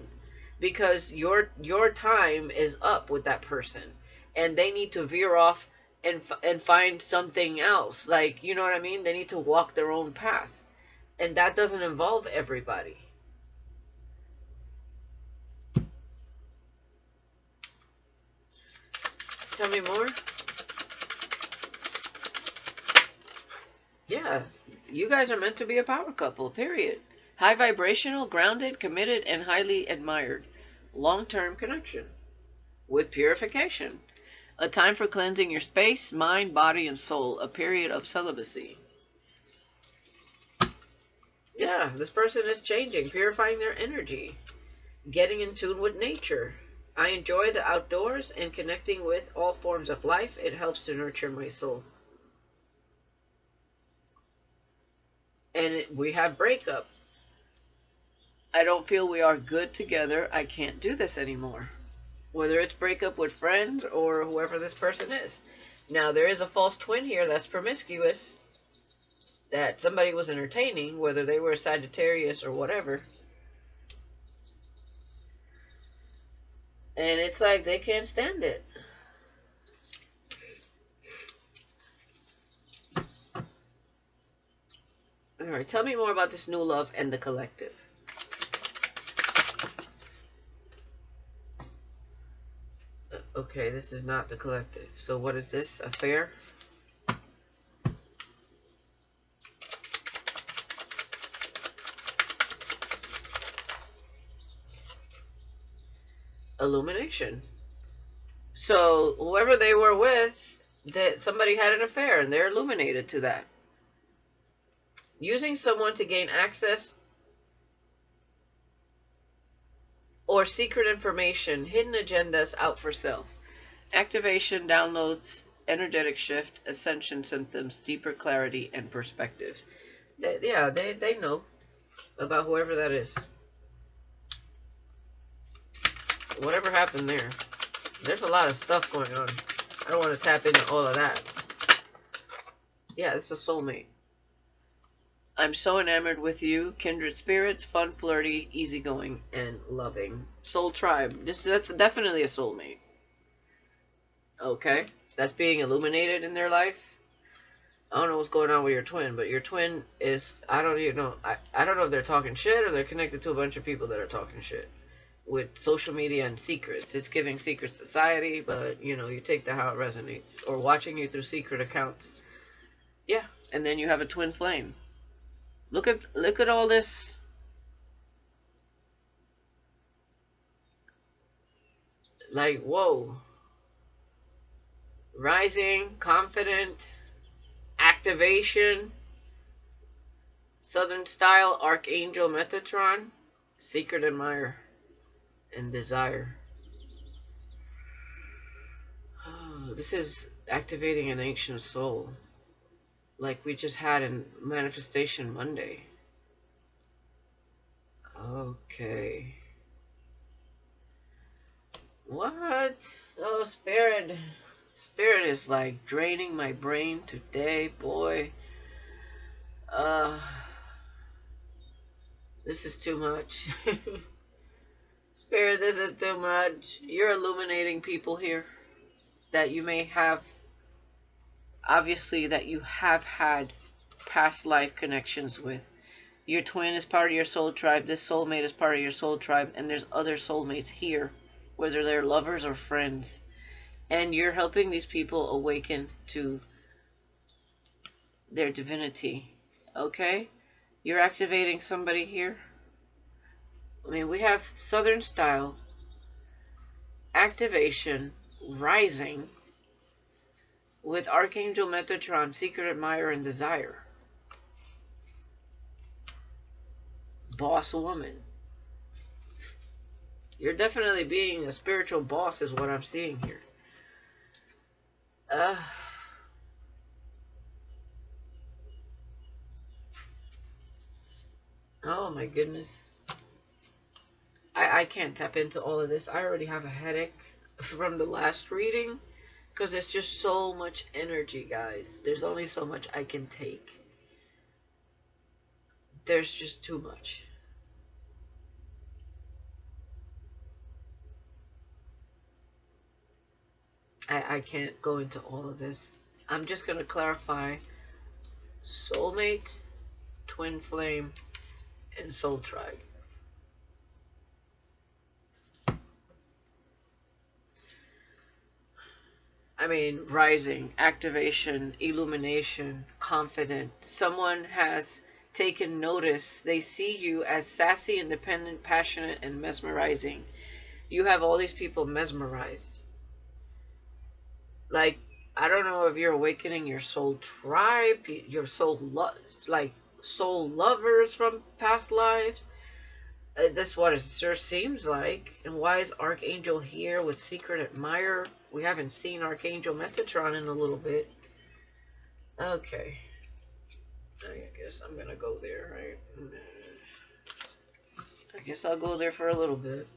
Because your time is up with that person. And they need to veer off and find something else. Like, you know what I mean? They need to walk their own path. And that doesn't involve everybody. Tell me more. Yeah, you guys are meant to be a power couple, period. High vibrational, grounded, committed, and highly admired. Long-term connection. With purification. A time for cleansing your space, mind, body, and soul. A period of celibacy. Yeah, this person is changing, purifying their energy. Getting in tune with nature. I enjoy the outdoors and connecting with all forms of life. It helps to nurture my soul. And we have breakup. I don't feel we are good together. I can't do this anymore. Whether it's breakup with friends or whoever this person is. Now, there is a false twin here that's promiscuous. That somebody was entertaining, whether they were a Sagittarius or whatever. And it's like they can't stand it. Alright, tell me more about this new love and the collective. Okay, this is not the collective. So what is this? Affair? Illumination. So whoever they were with, that somebody had an affair and they're illuminated to that. Using someone to gain access or secret information, hidden agendas out for self. Activation, downloads, energetic shift, ascension symptoms, deeper clarity and perspective. They know about whoever that is. Whatever happened there. There's a lot of stuff going on. I don't want to tap into all of that. Yeah, it's a soulmate. I'm so enamored with you. Kindred spirits, fun, flirty, easygoing, and loving. Soul tribe. That's definitely a soulmate. Okay? That's being illuminated in their life. I don't know what's going on with your twin, but your twin is, I don't even know. I don't know if they're talking shit or they're connected to a bunch of people that are talking shit. With social media and secrets. It's giving secret society, but, you know, you take that how it resonates. Or watching you through secret accounts. Yeah, and then you have a twin flame. Look at all this. Like, whoa. Rising, confident, activation, Southern style, Archangel Metatron, secret admirer, and desire. Oh, this is activating an ancient soul. Like we just had in Manifestation Monday. Okay. What? Oh, Spirit. Spirit is like draining my brain today, boy. This is too much. Spirit, this is too much. You're illuminating people here that you may have, obviously, that you have had past life connections with. Your twin is part of your soul tribe. This soulmate is part of your soul tribe. And there's other soulmates here, whether they're lovers or friends. And you're helping these people awaken to their divinity. Okay? You're activating somebody here. I mean, we have Southern style, activation, rising, with Archangel Metatron, secret admirer, and desire. Boss woman. You're definitely being a spiritual boss is what I'm seeing here. Oh my goodness. I can't tap into all of this. I already have a headache from the last reading because it's just so much energy, guys. There's only so much I can take. There's just too much. I can't go into all of this. I'm just going to clarify soulmate, twin flame, and soul tribe. I mean, rising, activation, illumination, confident. Someone has taken notice. They see you as sassy, independent, passionate, and mesmerizing. You have all these people mesmerized. Like, I don't know if you're awakening your soul tribe, your soul like soul lovers from past lives. That's what it sure seems like. And why is Archangel here with secret admirer? We haven't seen Archangel Metatron in a little bit. Okay. I guess I'm gonna go there, right? I guess I'll go there for a little bit.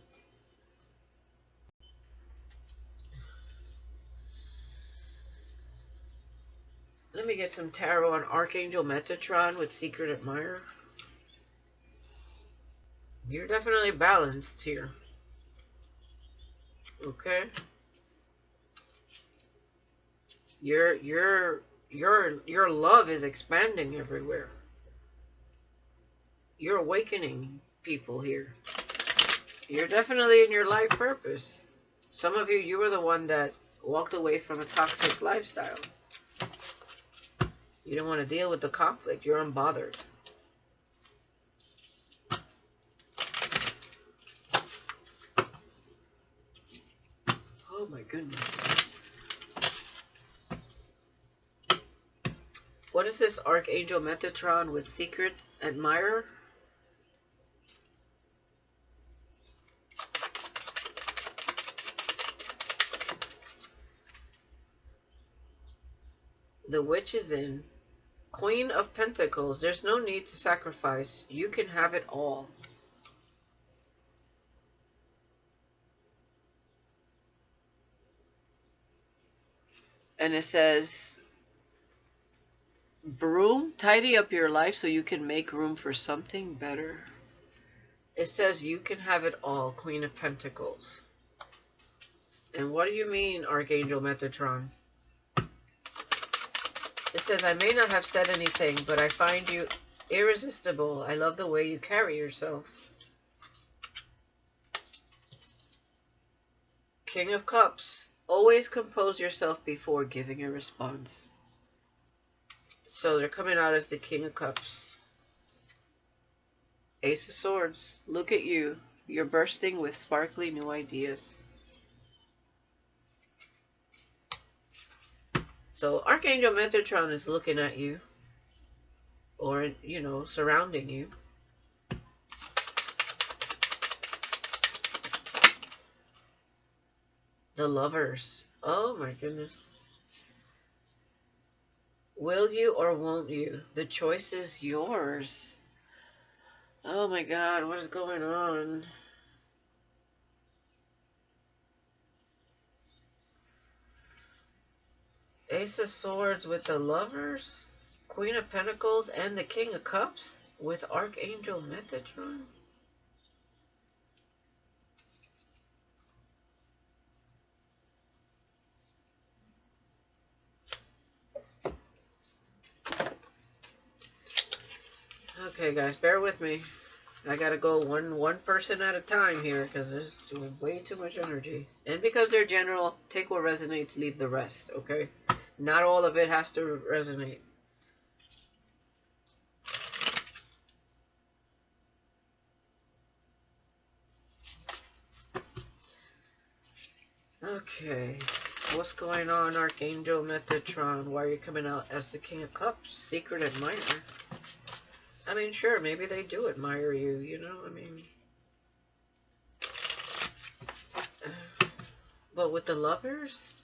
Let me get some tarot on Archangel Metatron with secret admirer. You're definitely balanced here. Okay? Your love is expanding everywhere. You're awakening people here. You're definitely in your life purpose. Some of you, you were the one that walked away from a toxic lifestyle. You don't want to deal with the conflict. You're unbothered. Oh my goodness. What is this Archangel Metatron with Secret Admirer? The Witch is in. Queen of Pentacles. There's no need to sacrifice. You can have it all. And it says, broom, tidy up your life so you can make room for something better. It says you can have it all, Queen of Pentacles. And what do you mean, Archangel Metatron? It says, I may not have said anything, but I find you irresistible. I love the way you carry yourself. King of Cups. Always compose yourself before giving a response. So they're coming out as the King of Cups. Ace of Swords. Look at you. You're bursting with sparkly new ideas. So Archangel Metatron is looking at you. Or, you know, surrounding you. The Lovers. Oh my goodness. Will you or won't you? The choice is yours. Oh my God, what is going on? Ace of Swords with the Lovers, Queen of Pentacles, and the King of Cups with Archangel Metatron. Okay, guys, bear with me. I gotta go one person at a time here because there's way too much energy. And because they're general, take what resonates, leave the rest, okay? Not all of it has to resonate. Okay, what's going on, Archangel Metatron? Why are you coming out as the King of Cups? Secret admirer. I mean, sure, maybe they do admire you, you know, I mean. But with the Lovers?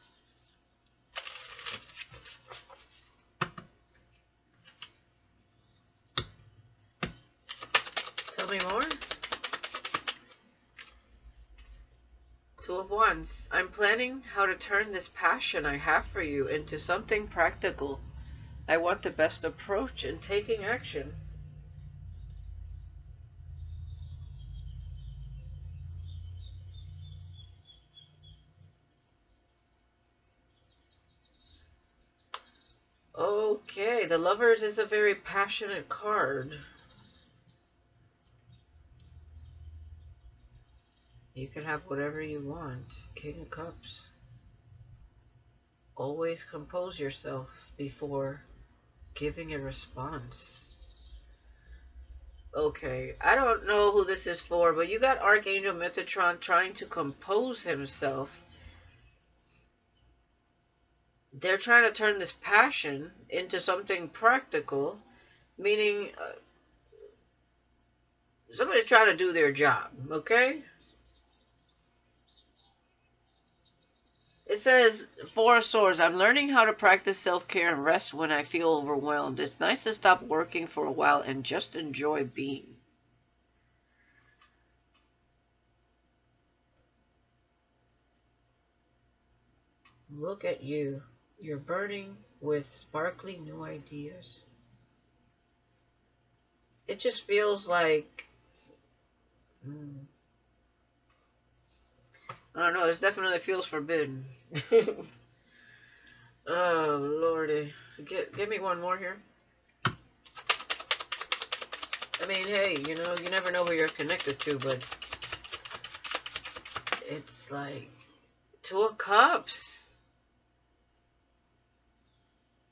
Tell me more. Two of Wands. I'm planning how to turn this passion I have for you into something practical. I want the best approach in taking action. Okay, the Lovers is a very passionate card. You can have whatever you want. King of Cups. Always compose yourself before giving a response. Okay, I don't know who this is for, but you got Archangel Metatron trying to compose himself. They're trying to turn this passion into something practical, meaning somebody trying to do their job, okay? It says, Four of Swords, I'm learning how to practice self-care and rest when I feel overwhelmed. It's nice to stop working for a while and just enjoy being. Look at you. You're burning with sparkly new ideas. It just feels like... I don't know, this definitely feels forbidden. Oh, lordy. Give me one more here. I mean, hey, you know, you never know who you're connected to, but it's like 2 of Cups.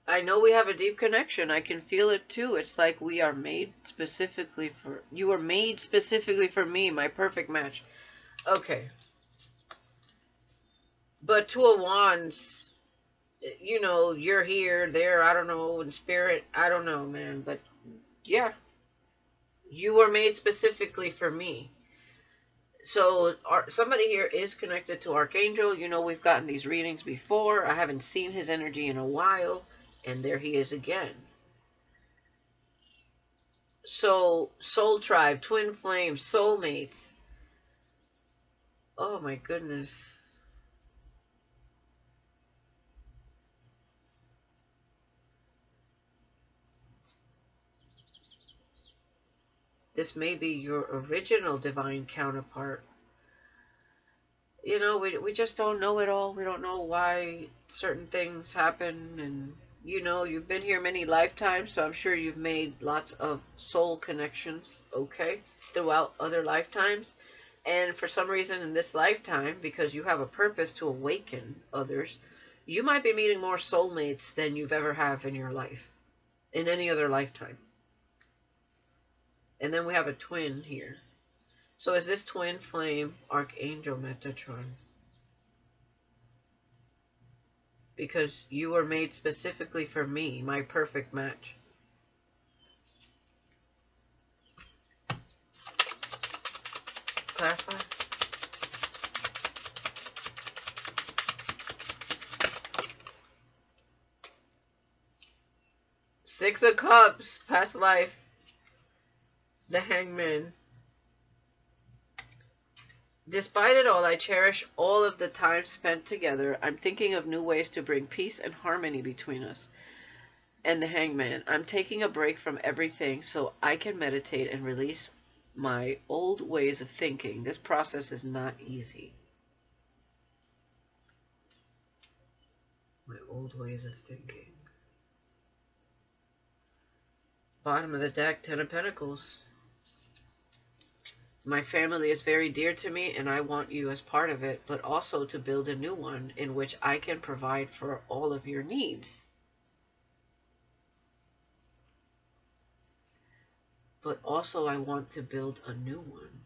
I know we have a deep connection. I can feel it too. It's like we are made specifically for... You were made specifically for me, my perfect match. Okay. But 2 of Wands, you know, you're here, there, I don't know, in spirit, I don't know, man. But, yeah. You were made specifically for me. So somebody here is connected to Archangel. You know, we've gotten these readings before. I haven't seen his energy in a while. And there he is again. So, soul tribe, twin flames, soulmates. Oh my goodness. This may be your original divine counterpart. You know, we just don't know it all. We don't know why certain things happen. And, you know, you've been here many lifetimes, so I'm sure you've made lots of soul connections, okay, throughout other lifetimes. And for some reason in this lifetime, because you have a purpose to awaken others, you might be meeting more soulmates than you've ever have in your life, in any other lifetime. And then we have a twin here. So is this twin flame Archangel Metatron? Because you were made specifically for me, my perfect match. Clarify? Six of Cups, past life. The Hangman. Despite it all, I cherish all of the time spent together. I'm thinking of new ways to bring peace and harmony between us. And the Hangman. I'm taking a break from everything so I can meditate and release my old ways of thinking. This process is not easy. My old ways of thinking. Bottom of the deck, Ten of Pentacles. My family is very dear to me and I want you as part of it, but also to build a new one in which I can provide for all of your needs. But also I want to build a new one.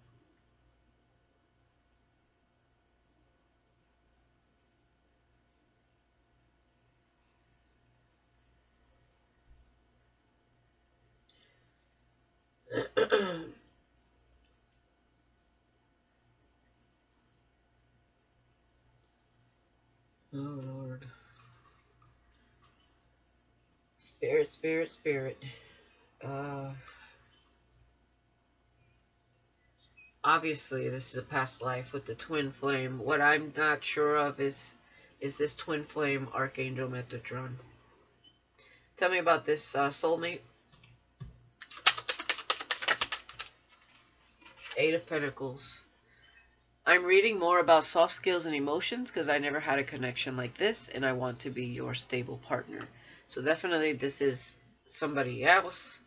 Oh, Lord. Spirit, spirit, spirit. Obviously, this is a past life with the twin flame. What I'm not sure of is this twin flame Archangel Metatron. Tell me about this soulmate. Eight of Pentacles. I'm reading more about soft skills and emotions because I never had a connection like this, and I want to be your stable partner. So definitely this is somebody else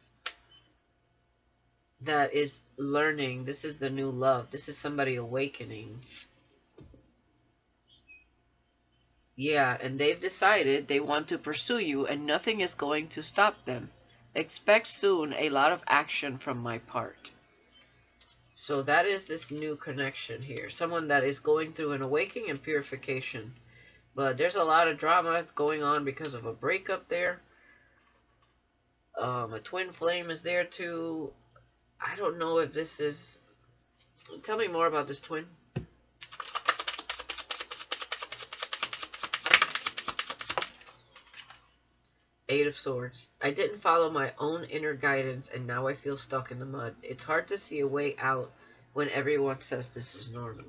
that is learning. This is the new love. This is somebody awakening. Yeah, and they've decided they want to pursue you, and nothing is going to stop them. Expect soon a lot of action from my part. So that is this new connection here. Someone that is going through an awakening and purification. But there's a lot of drama going on because of a breakup there. A twin flame is there too. I don't know if this is... Tell me more about this twin. Eight of Swords. I didn't follow my own inner guidance and now I feel stuck in the mud. It's hard to see a way out when everyone says this is normal.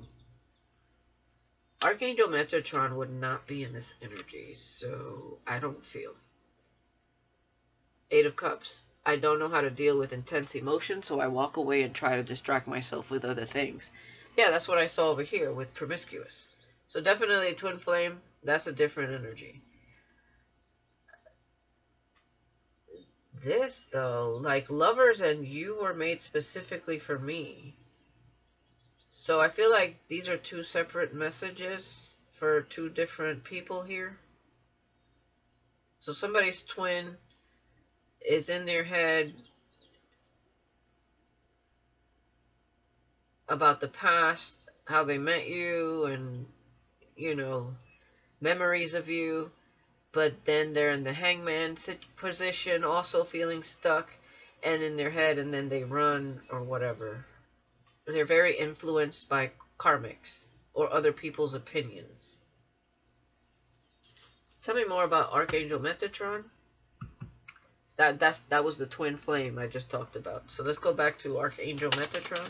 Archangel Metatron would not be in this energy, so I don't feel. Eight of Cups. I don't know how to deal with intense emotion, so I walk away and try to distract myself with other things. Yeah, that's what I saw over here with promiscuous. So definitely twin flame, that's a different energy. This, though, like lovers and you were made specifically for me. So I feel like these are two separate messages for two different people here. So somebody's twin is in their head about the past, how they met you, and, you know, memories of you. But then they're in the hangman position, also feeling stuck and in their head, and then they run or whatever. They're very influenced by karmics or other people's opinions. Tell me more about Archangel Metatron. That was the twin flame I just talked about. So let's go back to Archangel Metatron.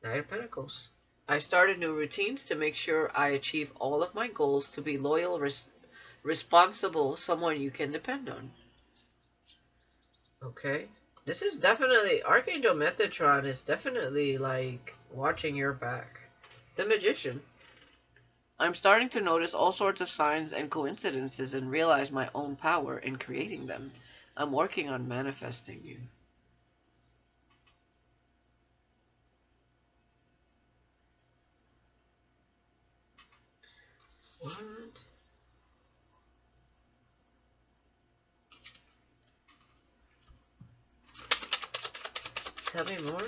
Knight of Pentacles. I started new routines to make sure I achieve all of my goals, to be loyal, responsible, someone you can depend on. Okay. This is definitely, Archangel Metatron is definitely like watching your back. The Magician. I'm starting to notice all sorts of signs and coincidences and realize my own power in creating them. I'm working on manifesting you. What? Tell me more.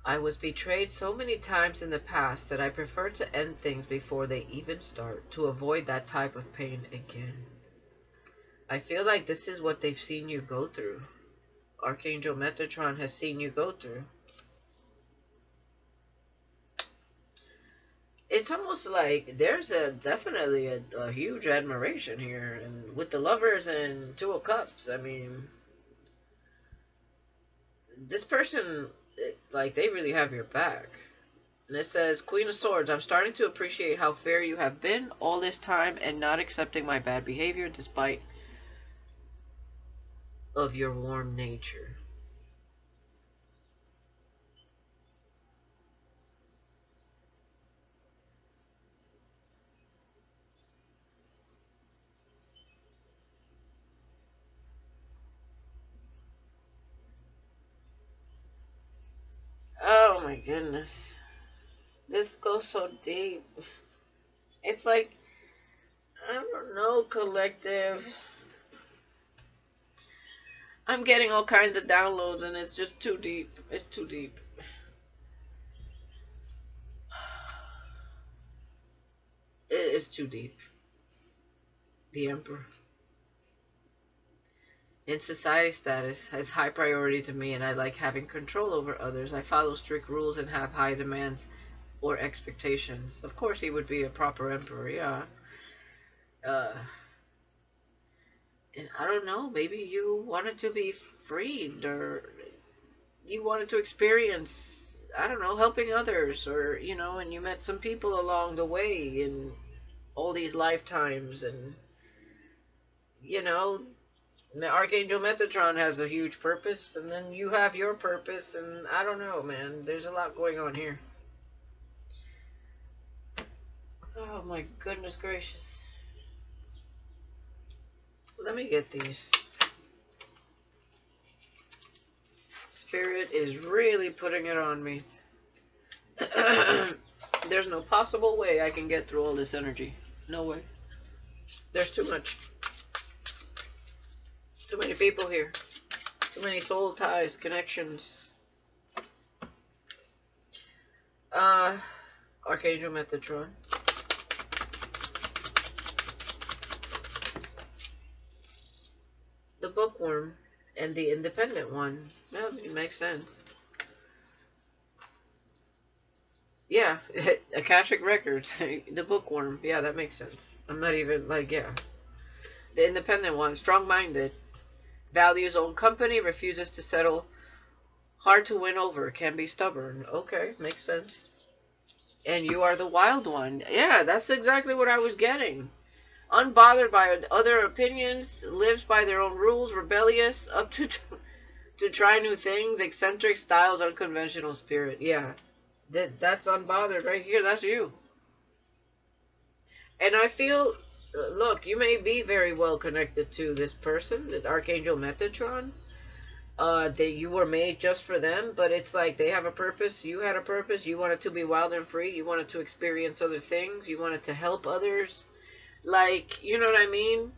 I was betrayed so many times in the past that I prefer to end things before they even start, to avoid that type of pain again. I feel like this is what they've seen you go through. Archangel Metatron has seen you go through. It's almost like there's definitely a huge admiration here, and with the lovers and Two of Cups, I mean, this person, like, they really have your back. And it says, Queen of Swords, I'm starting to appreciate how fair you have been all this time and not accepting my bad behavior despite of your warm nature. Oh my goodness. This goes so deep. It's like, I don't know, collective. I'm getting all kinds of downloads and it's just too deep. It's too deep. It is too deep. The Emperor. In society status has high priority to me and I like having control over others. I follow strict rules and have high demands or expectations. Of course he would be a proper emperor, yeah. Uh, and I don't know, maybe you wanted to be freed, or you wanted to experience, I don't know, helping others, or, you know, and you met some people along the way in all these lifetimes, and, you know, Archangel Metatron has a huge purpose, and then you have your purpose, and I don't know, man. There's a lot going on here. Oh my goodness gracious. Let me get these. Spirit is really putting it on me. There's no possible way I can get through all this energy. No way. There's too much. Too many people here. Too many soul ties, connections. Archangel Metatron. The bookworm and the independent one. Yeah, it makes sense. Yeah, Akashic Records. The bookworm. Yeah, that makes sense. I'm not even, like, yeah. The independent one, strong-minded, values own company, refuses to settle, hard to win over, can be stubborn. Okay, makes sense. And you are the wild one. Yeah, that's exactly what I was getting. Unbothered by other opinions, lives by their own rules, rebellious, up to try new things, eccentric styles, unconventional spirit. Yeah, that's unbothered right here. That's you. And I feel, look, you may be very well connected to this person, the Archangel Metatron. That you were made just for them, but it's like they have a purpose, you had a purpose, you wanted to be wild and free, you wanted to experience other things, you wanted to help others. Like, you know what I mean?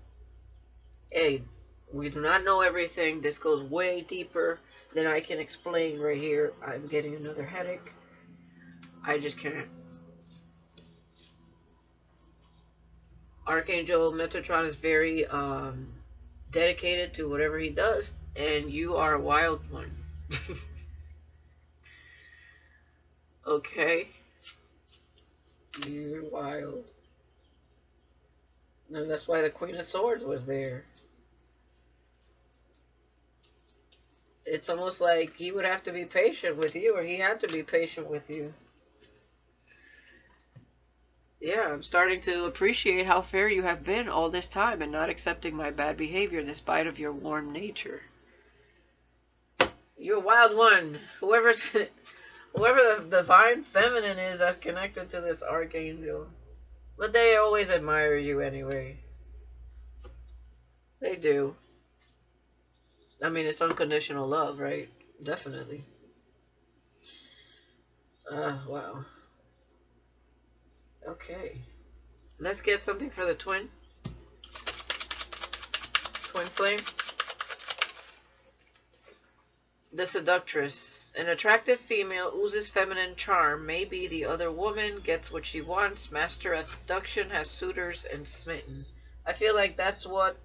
Hey, we do not know everything. This goes way deeper than I can explain right here. I'm getting another headache. I just can't. Archangel Metatron is very dedicated to whatever he does, and you are a wild one. Okay? You're wild. And that's why the Queen of Swords was there. It's almost like he would have to be patient with you, or he had to be patient with you. Yeah, I'm starting to appreciate how fair you have been all this time and not accepting my bad behavior despite of your warm nature. You're a wild one. Whoever the divine feminine is that's connected to this archangel. But they always admire you anyway. They do. I mean, it's unconditional love, right? Definitely. Wow. Okay. Let's get something for the twin. Twin flame. The seductress. An attractive female oozes feminine charm. Maybe the other woman gets what she wants. Master at seduction, has suitors and smitten. I feel like that's what,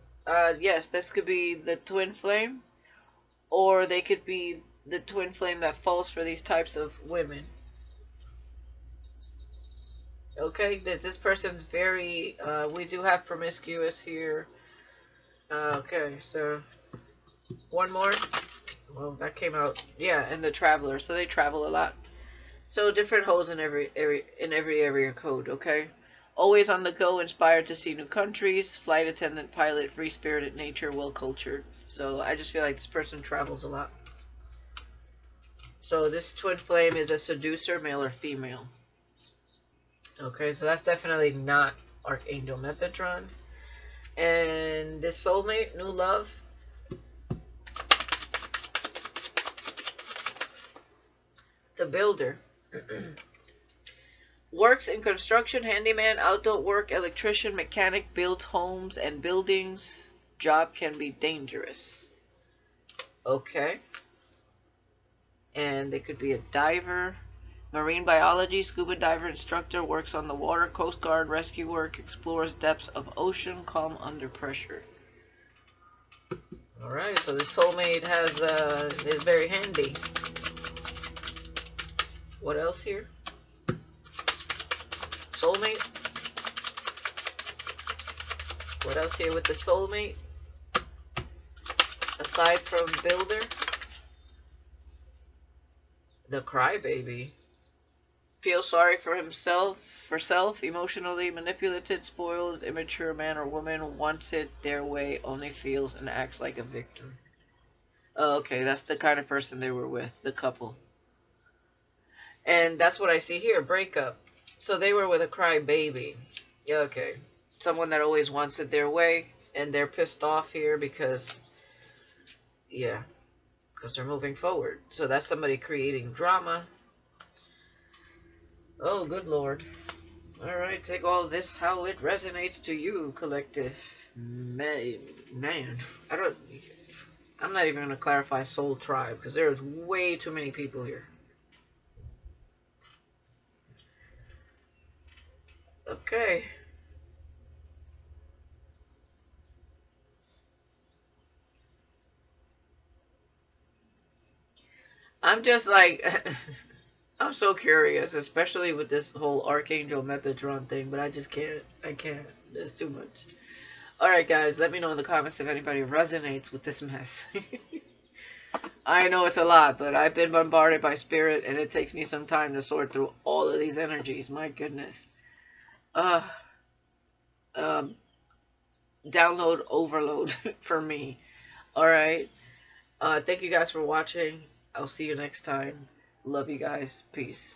yes, this could be the twin flame. Or they could be the twin flame that falls for these types of women. Okay, this person's very, we do have promiscuous here. Okay, so one more. Well, that came out, yeah, and the traveler. So they travel a lot. So different holes in every area code. Okay, always on the go, inspired to see new countries. Flight attendant, pilot, free spirited nature, well cultured. So I just feel like this person travels a lot. So this twin flame is a seducer, male or female. Okay, so that's definitely not Archangel Metatron. And this soulmate, new love. The builder. Works in construction, handyman, outdoor work, electrician, mechanic, builds homes and buildings. Job can be dangerous. Okay. And it could be a diver. Marine biology, scuba diver, instructor, works on the water, coast guard, rescue work, explores depths of ocean, calm under pressure. Alright, so this soulmate is very handy. What else here? Soulmate. What else here with the soulmate? Aside from builder. The crybaby. Feels sorry for himself, emotionally manipulated, spoiled, immature man or woman, wants it their way, only feels and acts like a victim. Oh, okay, that's the kind of person they were with, the couple. And that's what I see here, breakup. So they were with a crybaby. Yeah, okay. Someone that always wants it their way, and they're pissed off here because, yeah, because they're moving forward. So that's somebody creating drama. Oh, good Lord. Alright, take all of this, how it resonates to you, collective. Man. I'm not even going to clarify soul tribe, because there's way too many people here. Okay. I'm just like... I'm so curious, especially with this whole Archangel Metatron thing, but I just can't. I can't. There's too much. Alright, guys, let me know in the comments if anybody resonates with this mess. I know it's a lot, but I've been bombarded by spirit, and it takes me some time to sort through all of these energies. My goodness. Uh, um, Download overload for me. Alright. Thank you guys for watching. I'll see you next time. Love you guys. Peace.